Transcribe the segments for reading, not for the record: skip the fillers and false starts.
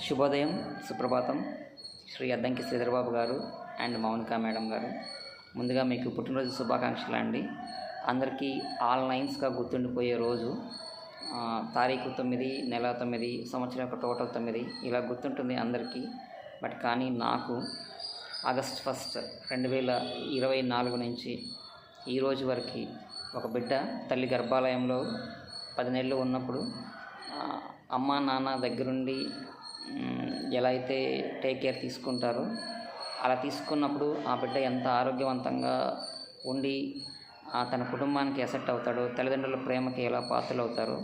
శుభోదయం, సుప్రభాతం. శ్రీ అద్దంకి శ్రీధరబాబు గారు and Mounika madam గారు, ముందుగా మీకు పుట్టినరోజు శుభాకాంక్షలు అండి. అందరికీ ఆల్ లైన్స్గా గుర్తుండిపోయే రోజు తారీఖు 9, నెల 9, సంవత్సరం యొక్క టోటల్ 9 ఇలా గుర్తుంటుంది అందరికీ. బట్ కానీ నాకు ఆగస్ట్ 1, 2024 నుంచి ఈ రోజు వరకు ఒక బిడ్డ తల్లి గర్భాలయంలో 10 నెలలు ఉన్నప్పుడు అమ్మ నాన్న దగ్గరుండి ఎలా అయితే టేక్ కేర్ తీసుకుంటారో అలా తీసుకున్నప్పుడు ఆ బిడ్డ ఎంత ఆరోగ్యవంతంగా ఉండి తన కుటుంబానికి ఎసెట్ అవుతాడో, తల్లిదండ్రుల ప్రేమకి ఎలా పాత్రలు అవుతారో,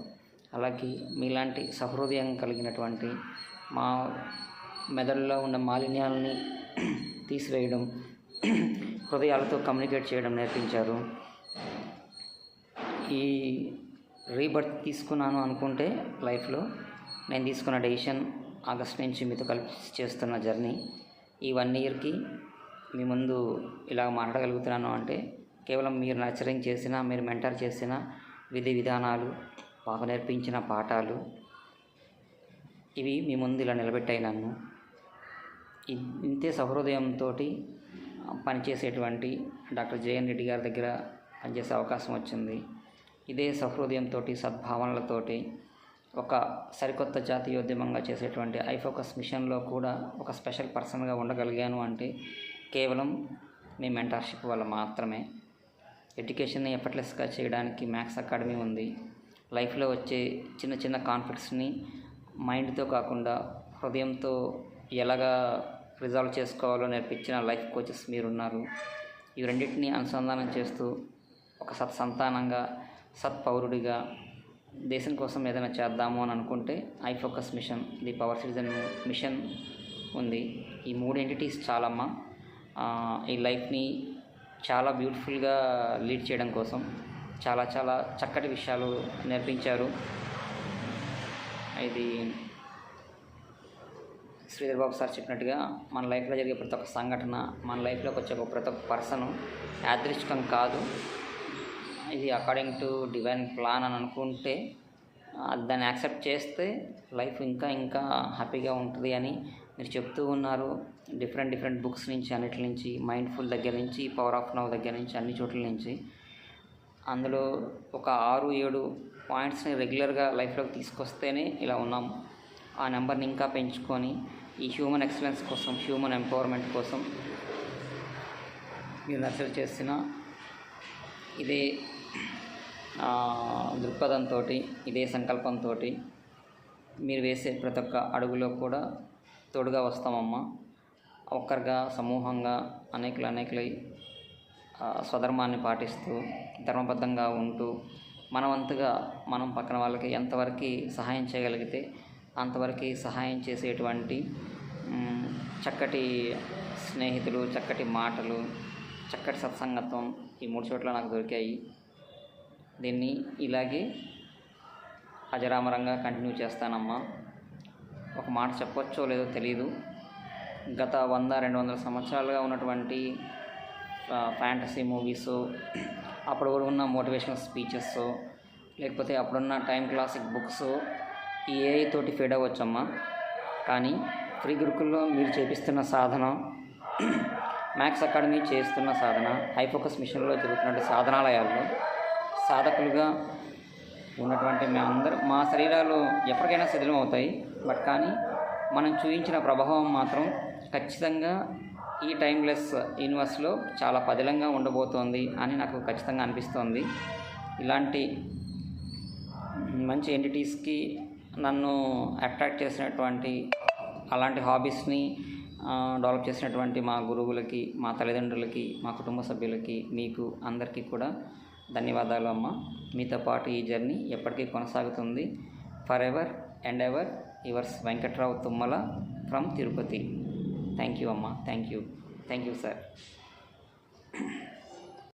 అలాగే మీలాంటి సహృదయం కలిగినటువంటి మా మెదడులో ఉన్న మాలిన్యాలని తీసివేయడం, హృదయాలతో కమ్యూనికేట్ చేయడం నేర్పించారు. ఈ రీబర్త్ తీసుకున్నాను అనుకుంటే లైఫ్లో నేను తీసుకున్న డెసిషన్ ఆగస్ట్ నుంచి మీతో కలిపి చేస్తున్న జర్నీ ఈ 1 ఇయర్కి మీ ముందు ఇలా మాట్లాడగలుగుతున్నాను అంటే కేవలం మీరు నర్చరింగ్ చేసిన, మీరు మెంటర్ చేసిన విధి విధానాలు, మాకు నేర్పించిన పాఠాలు ఇవి మీ ముందు ఇలా నిలబెట్టాయి. నన్ను ఇంతే సహృదయంతో పనిచేసేటువంటి డాక్టర్ జేఎన్ రెడ్డి గారి దగ్గర పనిచేసే అవకాశం వచ్చింది. ఇదే సహృదయంతో, సద్భావనలతోటి ఒక సరికొత్త జాతీయోద్యమంగా చేసేటువంటి ఐఫోకస్ మిషన్లో కూడా ఒక స్పెషల్ పర్సన్గా ఉండగలిగాను అంటే కేవలం మీ మెంటర్షిప్ వల్ల మాత్రమే. ఎడ్యుకేషన్ని ఎఫర్ట్లెస్గా చేయడానికి మ్యాథ్స్ అకాడమీ ఉంది. లైఫ్లో వచ్చే చిన్న చిన్న కాన్ఫ్లిక్ట్స్ని మైండ్తో కాకుండా హృదయంతో ఎలాగా రిజాల్వ్ చేసుకోవాలో నేర్పించిన లైఫ్ కోచెస్ మీరున్నారు. ఈ రెండింటినీ అనుసంధానం చేస్తూ ఒక సత్సంతానంగా, సత్పౌరుడిగా దేశం కోసం ఏదైనా చేద్దాము అని అనుకుంటే i focus mission, the power citizen mission ఉంది. ఈ 3 ఎంటిటీస్ చాలమ్మా ఈ లైఫ్ని చాలా బ్యూటిఫుల్గా లీడ్ చేయడం కోసం చాలా చాలా చక్కటి విషయాలు నేర్పించారు. ఇది శ్రీధర్ బాబు సార్ చెప్పినట్టుగా మన లైఫ్లో జరిగే ప్రతి ఒక్క సంఘటన, మన లైఫ్లోకి వచ్చే ప్రతి ఒక్క పర్సను యాదృచ్ఛికం కాదు, ఇది అకార్డింగ్ టు డివైన్ ప్లాన్ అని అనుకుంటే దాన్ని యాక్సెప్ట్ చేస్తే లైఫ్ ఇంకా ఇంకా హ్యాపీగా ఉంటుంది అని మీరు చెప్తూ ఉన్నారు. డిఫరెంట్ బుక్స్ నుంచి, అన్నిటి నుంచి, మైండ్ఫుల్ దగ్గర నుంచి, పవర్ ఆఫ్ నవ్ దగ్గర నుంచి, అన్ని చోట్ల నుంచి అందులో ఒక 6-7 పాయింట్స్ని రెగ్యులర్గా లైఫ్లోకి తీసుకొస్తేనే ఇలా ఉన్నాము. ఆ నెంబర్ని ఇంకా పెంచుకొని ఈ హ్యూమన్ ఎక్సలెన్స్ కోసం, హ్యూమన్ ఎంపవర్మెంట్ కోసం మీరు నర్చర్ చేసిన ఇదే దృక్పథంతో, ఇదే సంకల్పంతో మీరు వేసే ప్రతి ఒక్క అడుగులో కూడా తోడుగా వస్తామమ్మా. ఒక్కరిగా, సమూహంగా, అనేకులై స్వధర్మాన్ని పాటిస్తూ, ధర్మబద్ధంగా ఉంటూ, మనవంతుగా మనం పక్కన వాళ్ళకి ఎంతవరకు సహాయం చేయగలిగితే అంతవరకు సహాయం చేసేటువంటి చక్కటి స్నేహితులు, చక్కటి మాటలు, చక్కటి సత్సంగత్వం ఈ 3 చోట్ల నాకు దొరికాయి. దీన్ని ఇలాగే అజరామరంగా కంటిన్యూ చేస్తానమ్మా. ఒక మాట చెప్పొచ్చో లేదో తెలీదు, గత 100-200 సంవత్సరాలుగా ఉన్నటువంటి ఫ్యాంటసీ మూవీస్, అప్పుడు ఉన్న మోటివేషనల్ స్పీచెస్, లేకపోతే అప్పుడున్న టైం క్లాసిక్ బుక్స్ ఈ ఏఐ తోటి ఫీడ్ అవ్వచ్చమ్మా. కానీ ఫ్రీ గురుకుల్లో మీరు చేపిస్తున్న సాధన, మ్యాథ్స్ అకాడమీ చేస్తున్న సాధన, ఐఫోకస్ మిషన్లో జరుగుతున్న సాధనాలయాల్లో సాధకులుగా ఉన్నటువంటి మేమందరం మా శరీరాలు ఎప్పటికైనా శిథిలం అవుతాయి. బట్ కానీ మనం చూపించిన ప్రభావం మాత్రం ఖచ్చితంగా ఈ టైమ్లెస్ యూనివర్స్లో చాలా పదిలంగా ఉండబోతోంది అని నాకు ఖచ్చితంగా అనిపిస్తోంది. ఇలాంటి మంచి ఎంటిటీస్కి నన్ను అట్రాక్ట్ చేసినటువంటి, అలాంటి హాబీస్ని డెవలప్ చేసినటువంటి మా గురువులకి, మా తల్లిదండ్రులకి, మా కుటుంబ సభ్యులకి, మీకు అందరికీ కూడా ధన్యవాదాలు అమ్మ. మీతో పాటు ఈ జర్నీ ఎప్పటికీ కొనసాగుతుంది. Forever and ever yours Venkatrao Tummala from Tirupati. Thank you అమ్మ. Thank you sir.